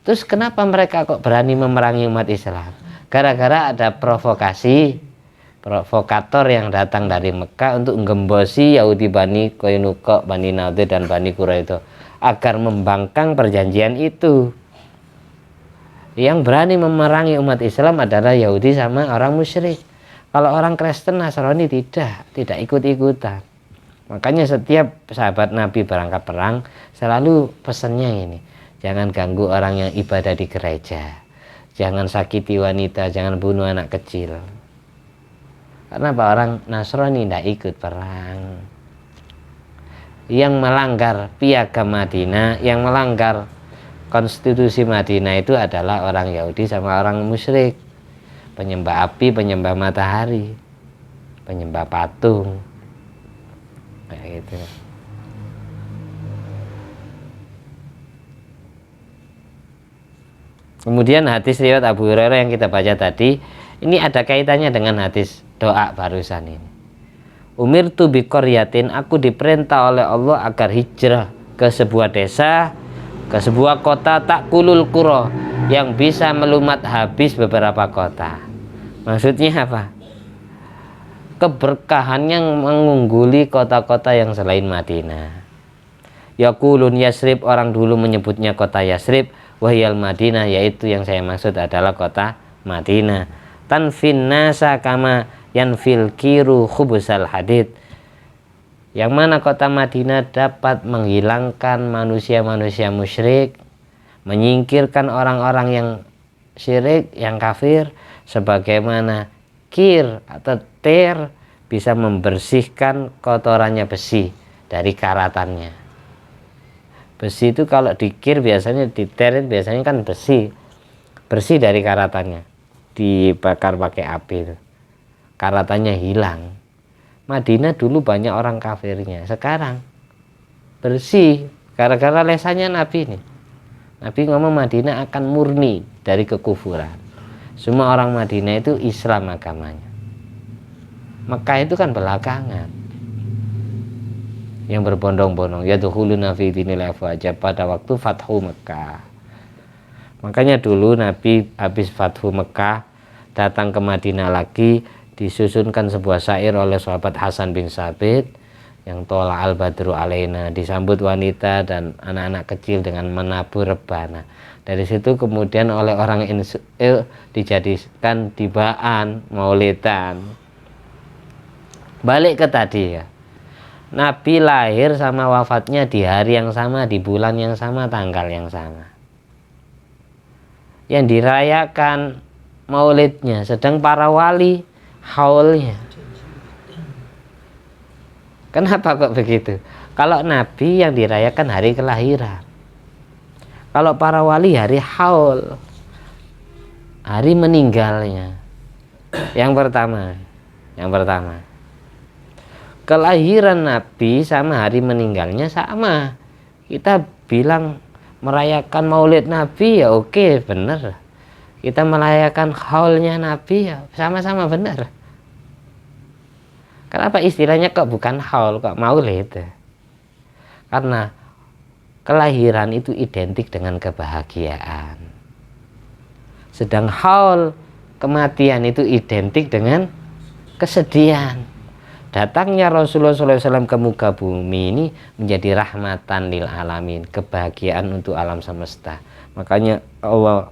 Terus kenapa mereka kok berani memerangi umat Islam? Gara-gara ada provokator yang datang dari Mekah untuk menggembosi Yahudi Bani Qainuqa, Bani Nadir dan Bani Quraidah agar membangkang perjanjian itu. Yang berani memerangi umat Islam adalah Yahudi sama orang musyrik. Kalau orang Kristen Nasrani tidak ikut-ikutan. Makanya setiap sahabat Nabi berangkat perang selalu pesannya ini, jangan ganggu orang yang ibadah di gereja, jangan sakiti wanita, jangan bunuh anak kecil. Karena orang Nasrani tidak ikut perang. Yang melanggar piagam Madinah, yang melanggar konstitusi Madinah itu adalah orang Yahudi sama orang musyrik, penyembah api, penyembah matahari, penyembah patung, kayak gitu. Kemudian hadis riwayat Abu Hurairah yang kita baca tadi, ini ada kaitannya dengan hadis doa barusan ini. Umirtu bi qaryatin, aku diperintah oleh Allah agar hijrah ke sebuah desa, ke sebuah kota takulul qura yang bisa melumat habis beberapa kota. Maksudnya apa? Keberkahan yang mengungguli kota-kota yang selain Madinah. Yaqulun Yasrib, orang dulu menyebutnya kota Yasrib, wahyal Madinah, yaitu yang saya maksud adalah kota Madinah. Tanfin nasa kama yanfil kiru khubusal hadid, yang mana kota Madinah dapat menghilangkan manusia-manusia musyrik, menyingkirkan orang-orang yang syirik, yang kafir, sebagaimana kir atau ter bisa membersihkan kotorannya besi dari karatannya. Besi itu kalau dikir biasanya, diterin biasanya kan bersih dari karatannya, dibakar pakai api itu, karatannya hilang. Madinah dulu banyak orang kafirnya, sekarang bersih gara-gara lesannya Nabi ini. Nabi ngomong Madinah akan murni dari kekufuran. Semua orang Madinah itu Islam agamanya. Mekah itu kan belakangan yang berbondong-bondong, yadkhuluna fi dinil afwaja pada waktu Fathu Mekah. Makanya dulu Nabi habis Fathu Mekah datang ke Madinah lagi, disusunkan sebuah syair oleh sahabat Hasan bin Sabit yang tola al badru alaina, disambut wanita dan anak-anak kecil dengan menabur rebana. Dari situ kemudian oleh orang Israel dijadikan dibaan, maulidan. Balik ke tadi ya, Nabi lahir sama wafatnya di hari yang sama, di bulan yang sama, tanggal yang sama. Yang dirayakan maulidnya, sedang para wali haulnya. Kenapa kok begitu? Kalau Nabi yang dirayakan hari kelahiran, kalau para wali hari haul, hari meninggalnya. Yang pertama, kelahiran Nabi sama hari meninggalnya sama. Kita bilang merayakan maulid Nabi ya oke, bener. Kita merayakan haulnya Nabi ya sama-sama benar. Kenapa istilahnya kok bukan haul, kok maulid? Karena kelahiran itu identik dengan kebahagiaan. Sedang haul, kematian itu identik dengan kesedihan. Datangnya Rasulullah SAW ke muka bumi ini menjadi rahmatan lil alamin, kebahagiaan untuk alam semesta. Makanya Allah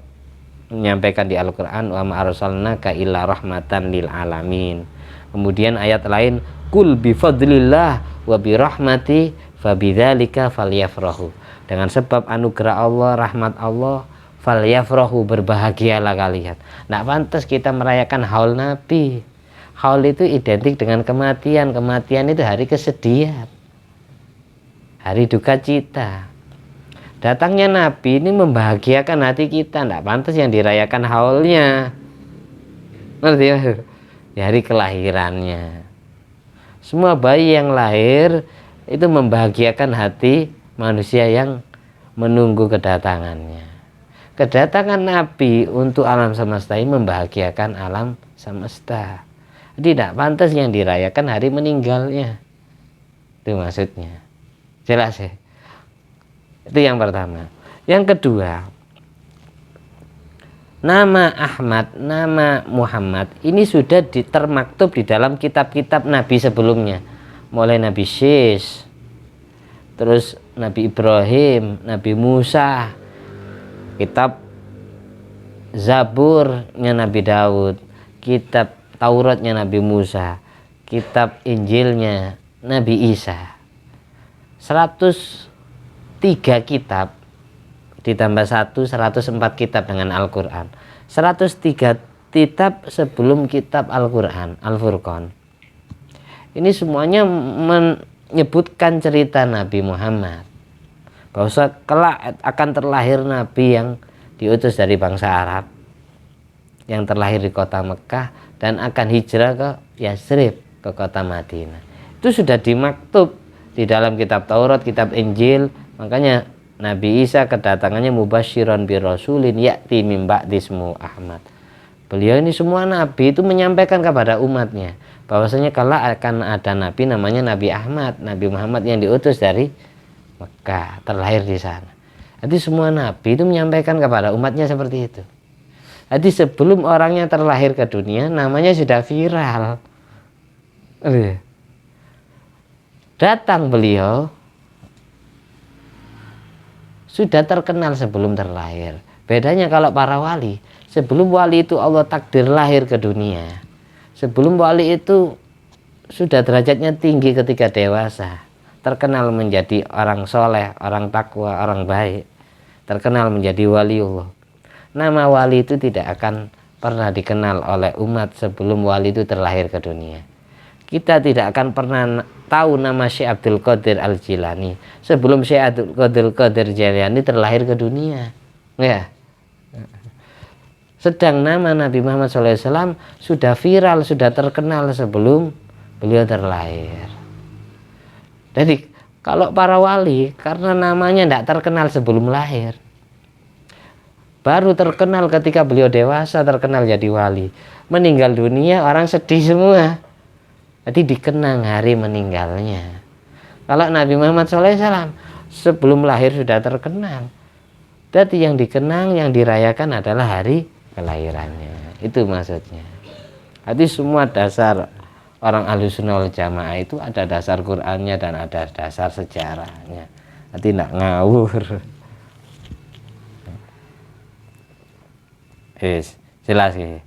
menyampaikan di Al-Qur'an wa ma arsalnaka illa rahmatan lil alamin. Kemudian ayat lain, kul bi fadlillah wa bi rahmati fabidzalika falyafrahu. Dengan sebab anugerah Allah, rahmat Allah, falyafrahu, berbahagialah kalian. Nggak pantas kita merayakan haul Nabi. Haul itu identik dengan kematian. Kematian itu hari kesedihan, hari duka cita. Datangnya Nabi ini membahagiakan hati kita. Nggak pantas yang dirayakan haulnya. Ngerti ya? Di hari kelahirannya. Semua bayi yang lahir itu membahagiakan hati manusia yang menunggu kedatangannya. Kedatangan Nabi untuk alam semesta ini membahagiakan alam semesta. Tidak pantas yang dirayakan hari meninggalnya. Itu maksudnya. Jelas ya? Itu yang pertama. Yang kedua, nama Ahmad, nama Muhammad ini sudah termaktub di dalam kitab-kitab Nabi sebelumnya. Mulai Nabi Syis, terus Nabi Ibrahim, Nabi Musa, kitab Zaburnya Nabi Daud, kitab Tauratnya Nabi Musa, kitab Injilnya Nabi Isa. 103 kitab ditambah 104 kitab dengan Al-Quran. 103 kitab sebelum kitab Al-Quran, Al-Furqan. Ini semuanya menyebutkan cerita Nabi Muhammad, bahwa kelak akan terlahir Nabi yang diutus dari bangsa Arab, yang terlahir di kota Mekah dan akan hijrah ke Yasrib, ke kota Madinah. Itu sudah dimaktub di dalam kitab Taurat, kitab Injil. Makanya Nabi Isa kedatangannya mubasyiran bi rasulin ya'ti min ba'di ismuhu Ahmad. Beliau ini semua nabi itu menyampaikan kepada umatnya bahwasanya kalau akan ada nabi namanya Nabi Ahmad, Nabi Muhammad yang diutus dari Mekah, terlahir di sana. Jadi semua nabi itu menyampaikan kepada umatnya seperti itu. Jadi sebelum orangnya terlahir ke dunia namanya sudah viral. Datang beliau sudah terkenal sebelum terlahir. Bedanya kalau para wali, sebelum wali itu Allah takdir lahir ke dunia. Sebelum wali itu sudah derajatnya tinggi ketika dewasa, terkenal menjadi orang soleh, orang takwa, orang baik, terkenal menjadi waliullah. Nama wali itu tidak akan pernah dikenal oleh umat sebelum wali itu terlahir ke dunia. Kita tidak akan pernah tahu nama Syekh Abdul Qadir Al-Jilani sebelum Syekh Abdul Qadir Jilani terlahir ke dunia. Ya. Sedang nama Nabi Muhammad SAW sudah viral, sudah terkenal sebelum beliau terlahir. Jadi kalau para wali karena namanya tidak terkenal sebelum lahir, baru terkenal ketika beliau dewasa, terkenal jadi wali. Meninggal dunia orang sedih semua. Jadi dikenang hari meninggalnya. Kalau Nabi Muhammad SAW sebelum lahir sudah terkenal. Jadi yang dikenang, yang dirayakan adalah hari kelahirannya. Itu maksudnya. Jadi semua dasar orang Ahlussunnah wal Jamaah itu ada dasar Qur'annya dan ada dasar sejarahnya. Jadi tidak ngawur. Jelas ya.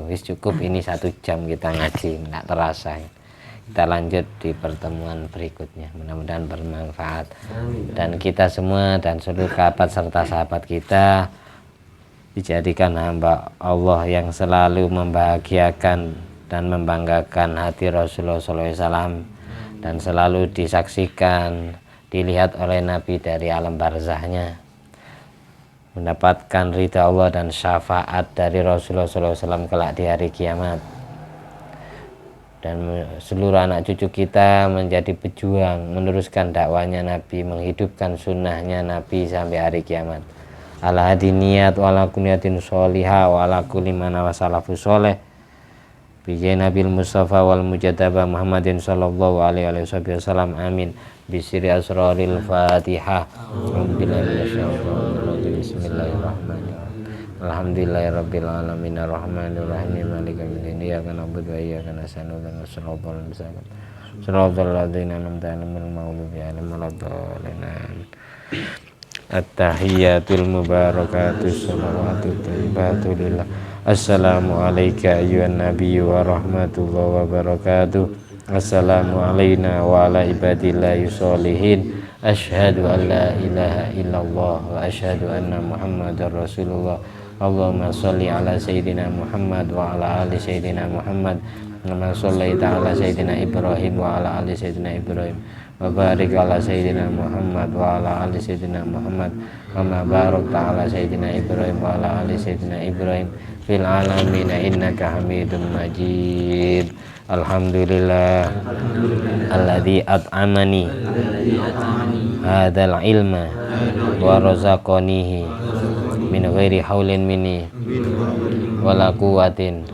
Wis cukup ini 1 jam kita ngaji, nggak terasa. Kita lanjut di pertemuan berikutnya, mudah-mudahan bermanfaat. Dan kita semua dan seluruh kerabat serta sahabat kita dijadikan hamba Allah yang selalu membahagiakan dan membanggakan hati Rasulullah SAW, dan selalu disaksikan, dilihat oleh Nabi dari alam barzahnya, mendapatkan ridha Allah dan syafaat dari Rasulullah SAW kelak di hari kiamat. Dan seluruh anak cucu kita menjadi pejuang meneruskan dakwanya Nabi, menghidupkan sunnahnya Nabi sampai hari kiamat. Ala hadiniyat wa ala kuniyatin sholihah wa ala kulli mana wa salafu sholeh bijai Nabil Mustafa wal Mujadaba Muhammadin sallallahu alaihi wasallam. Amin. Bisri asraril Fatihah. Bismillahirrahmanirrahim. Alhamdulillahirabbil alamin arrahmanir rahim maliki yaumiddin iyyaka na'budu wa iyyaka nasta'in ihdinas siratal mustaqim siratal ladzina an'amta 'alaihim ghairil maghdubi 'alaihim waladdallin. At-tahiyyatul mubarakatus salawatut thayyibatu lillah. Assalamu alayka ayyuhan nabiyyu wa rahmatullahi wa barakatuh. Assalamu alayna wa ala ibadillahi sholihin. Asyhadu an la ilaha illallah wa asyhadu anna muhammadar rasulullah. Allahumma sholli ala sayyidina Muhammad wa ala ali sayyidina Muhammad kama shallaita ala sayyidina Ibrahim wa ala ali sayyidina Ibrahim wa barik ala sayyidina Muhammad wa ala ali sayyidina Muhammad kama barakta ala sayyidina Ibrahim wa ala ali sayyidina Ibrahim fil alamin innaka Hamidum Majid. Alhamdulillah alladzi at'amani hadzal ilma wa razaqanihi min ghairi haulin minni wala quwwatin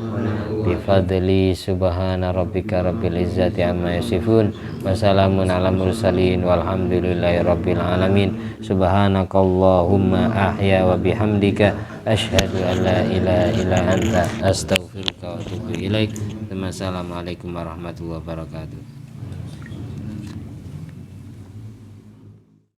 bifadli subhana rabbika rabbil izzati amma yasifun wa salamun ala mursalin walhamdulillahi rabbil alamin. Subhanakallahumma ahya wa bihamdika asyhadu an la ilaha illa anta astaghfiruka wa atubu ilaik. Assalamualaikum warahmatullahi wabarakatuh.